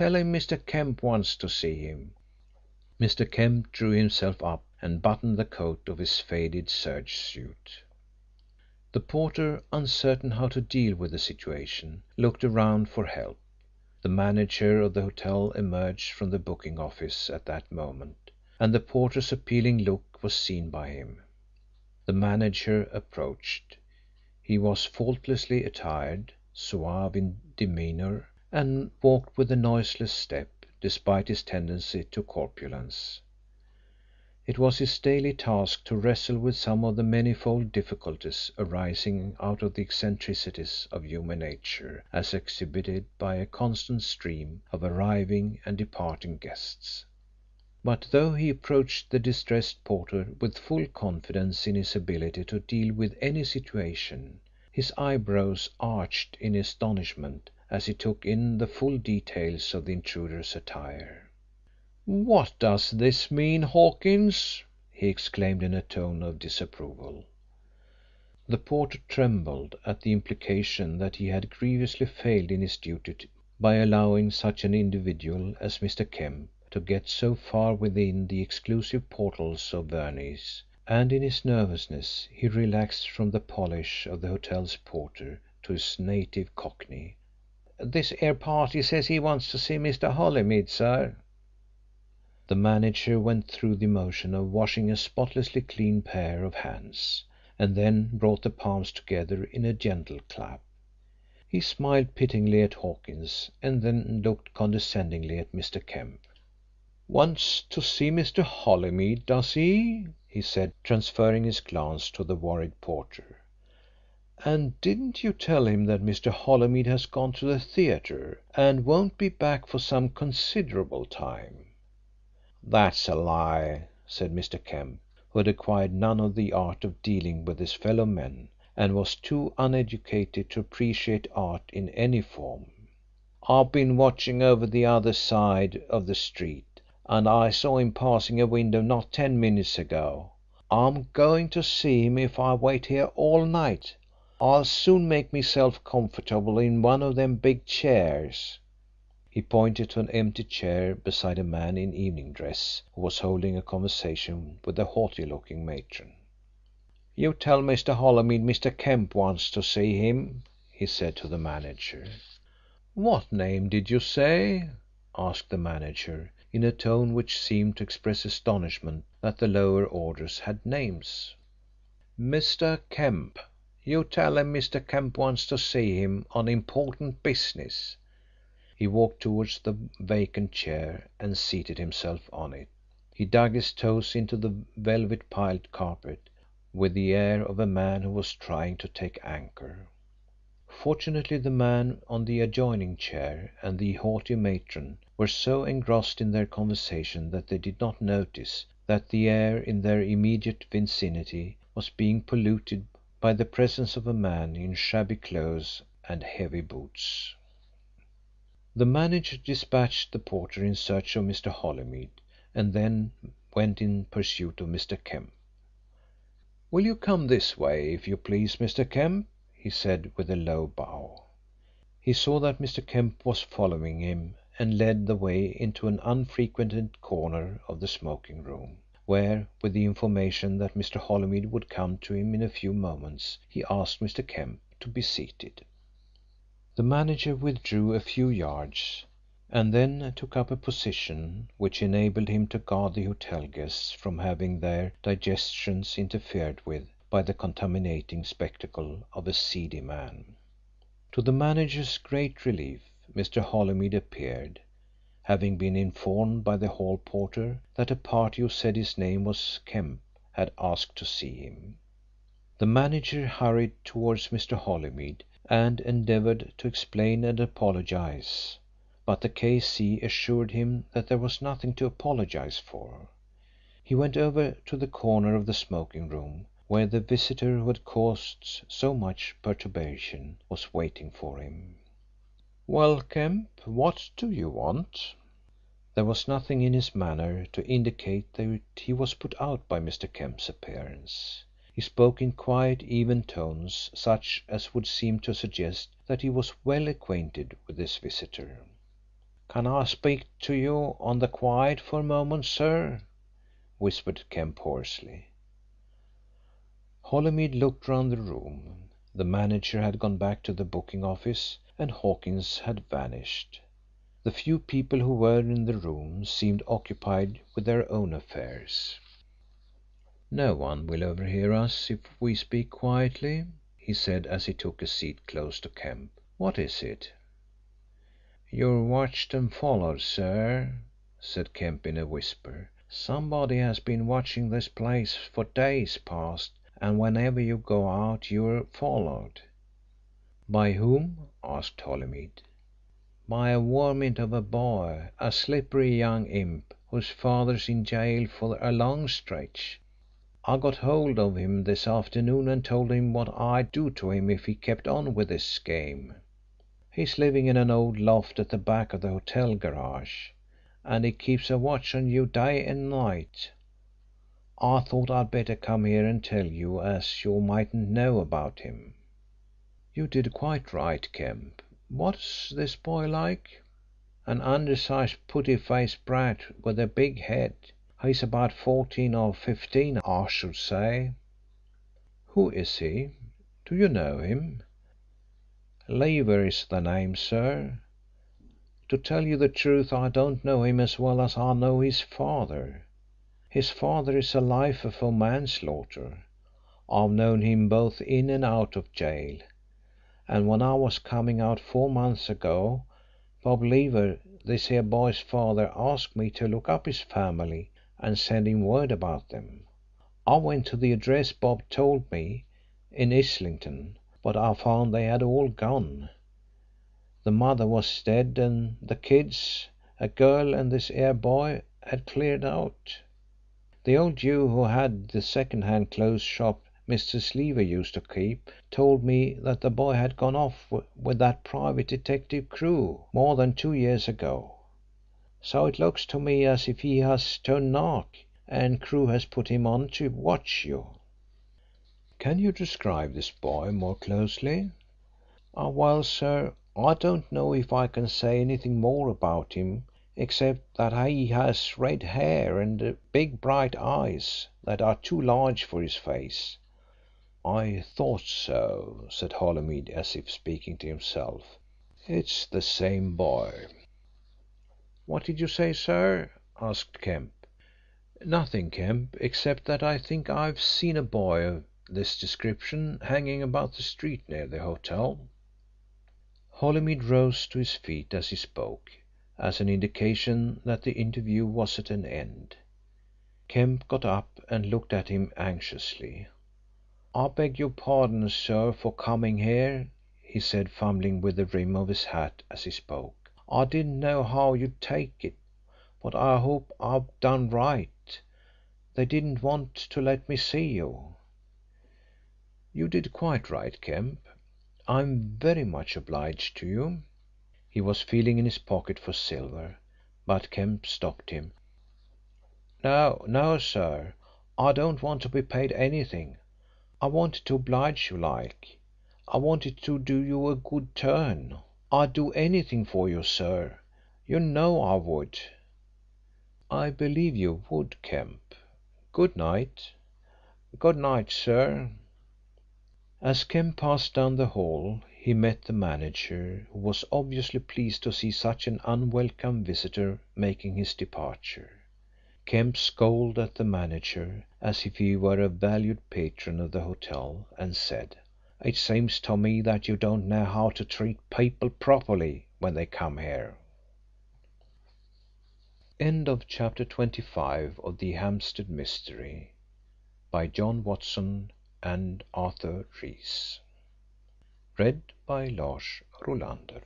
Tell him Mr. Kemp wants to see him." Mr. Kemp drew himself up and buttoned the coat of his faded serge suit. The porter, uncertain how to deal with the situation, looked around for help. The manager of the hotel emerged from the booking office at that moment, and the porter's appealing look was seen by him. The manager approached. He was faultlessly attired, suave in demeanour, and walked with a noiseless step, despite his tendency to corpulence. It was his daily task to wrestle with some of the manifold difficulties arising out of the eccentricities of human nature as exhibited by a constant stream of arriving and departing guests. But though he approached the distressed porter with full confidence in his ability to deal with any situation, his eyebrows arched in astonishment as he took in the full details of the intruder's attire. "What does this mean, Hawkins?" he exclaimed in a tone of disapproval. The porter trembled at the implication that he had grievously failed in his duty by allowing such an individual as Mr. Kemp to get so far within the exclusive portals of Verney's, and in his nervousness he relaxed from the polish of the hotel's porter to his native Cockney. "This 'ere party says he wants to see Mr. Holymead, sir." The manager went through the motion of washing a spotlessly clean pair of hands, and then brought the palms together in a gentle clap. He smiled pityingly at Hawkins and then looked condescendingly at Mr. Kemp. "Wants to see Mr. Holymead, does he?" he said, transferring his glance to the worried porter. "And didn't you tell him that Mr. Holymead has gone to the theatre and won't be back for some considerable time?" "That's a lie," said Mr. Kemp, who had acquired none of the art of dealing with his fellow men and was too uneducated to appreciate art in any form. "I've been watching over the other side of the street, and I saw him passing a window not 10 minutes ago. I'm going to see him if I wait here all night. I'll soon make meself comfortable in one of them big chairs." He pointed to an empty chair beside a man in evening dress who was holding a conversation with a haughty looking matron. "You tell Mr. Holymead Mr. Kemp wants to see him," he said to the manager. "What name did you say?" asked the manager, in a tone which seemed to express astonishment that the lower orders had names. "Mr. Kemp. You tell him Mr. Kemp wants to see him on important business." He walked towards the vacant chair and seated himself on it. He dug his toes into the velvet piled carpet with the air of a man who was trying to take anchor. Fortunately the man on the adjoining chair and the haughty matron were so engrossed in their conversation that they did not notice that the air in their immediate vicinity was being polluted by the presence of a man in shabby clothes and heavy boots. The manager dispatched the porter in search of Mr. Holymead and then went in pursuit of Mr. Kemp. "Will you come this way, if you please, Mr. Kemp?" he said, with a low bow. He saw that Mr. Kemp was following him and led the way into an unfrequented corner of the smoking room, where, with the information that Mr. Holymead would come to him in a few moments, he asked Mr. Kemp to be seated. The manager withdrew a few yards and then took up a position which enabled him to guard the hotel guests from having their digestions interfered with by the contaminating spectacle of a seedy man. To the manager's great relief, Mr. Holymead appeared, having been informed by the hall porter that a party who said his name was Kemp had asked to see him. The manager hurried towards Mr. Holymead and endeavoured to explain and apologise, but the K.C. assured him that there was nothing to apologise for. He went over to the corner of the smoking room where the visitor who had caused so much perturbation was waiting for him. "Well, Kemp, what do you want?" There was nothing in his manner to indicate that he was put out by Mr. Kemp's appearance. He spoke in quiet, even tones such as would seem to suggest that he was well acquainted with his visitor. "Can I speak to you on the quiet for a moment, sir?" whispered Kemp hoarsely. Holymead looked round the room. The manager had gone back to the booking office and Hawkins had vanished. The few people who were in the room seemed occupied with their own affairs. "No one will overhear us if we speak quietly," he said as he took a seat close to Kemp. "What is it?" "You're watched and followed, sir," said Kemp in a whisper. "Somebody has been watching this place for days past, and whenever you go out you're followed." "By whom?" asked Holymead. "By a varmint of a boy, a slippery young imp, whose father's in gaol for a long stretch. I got hold of him this afternoon and told him what I'd do to him if he kept on with this game. He's living in an old loft at the back of the hotel garage, and he keeps a watch on you day and night. I thought I'd better come here and tell you, as you mightn't know about him." "You did quite right, Kemp. What's this boy like?" "An undersized, putty faced brat with a big head. He's about 14 or 15, I should say." "Who is he? Do you know him?" "Lever is the name, sir. To tell you the truth, I don't know him as well as I know his father. His father is a lifer for manslaughter. I've known him both in and out of gaol, and when I was coming out 4 months ago Bob Lever, this here boy's father, asked me to look up his family and send him word about them. I went to the address Bob told me, in Islington, but I found they had all gone. The mother was dead and the kids, a girl and this here boy, had cleared out. The old Jew who had the second hand clothes shop Mr. Lever used to keep told me that the boy had gone off with that private detective Crewe more than 2 years ago. So it looks to me as if he has turned nark and Crewe has put him on to watch you." "Can you describe this boy more closely?" "Well, sir, I don't know if I can say anything more about him except that he has red hair and big bright eyes that are too large for his face." "I thought so," said Holymead, as if speaking to himself. "It's the same boy." "What did you say, sir?" asked Kemp. "Nothing, Kemp, except that I think I've seen a boy of this description hanging about the street near the hotel." Holymead rose to his feet as he spoke, as an indication that the interview was at an end. Kemp got up and looked at him anxiously. "I beg your pardon, sir, for coming here," he said, fumbling with the rim of his hat as he spoke. "I didn't know how you'd take it, but I hope I've done right. They didn't want to let me see you." "You did quite right, Kemp. I'm very much obliged to you." He was feeling in his pocket for silver, but Kemp stopped him. "No, no, sir, I don't want to be paid anything. I wanted to oblige you like. I wanted to do you a good turn. I'd do anything for you, sir. You know I would." "I believe you would, Kemp. Good night." "Good night, sir." As Kemp passed down the hall he met the manager, who was obviously pleased to see such an unwelcome visitor making his departure. Kemp scowled at the manager as if he were a valued patron of the hotel and said, "It seems to me that you don't know how to treat people properly when they come here." End of chapter 25 of The Hampstead Mystery by John Watson and Arthur Rees. Read by Lars Rolander.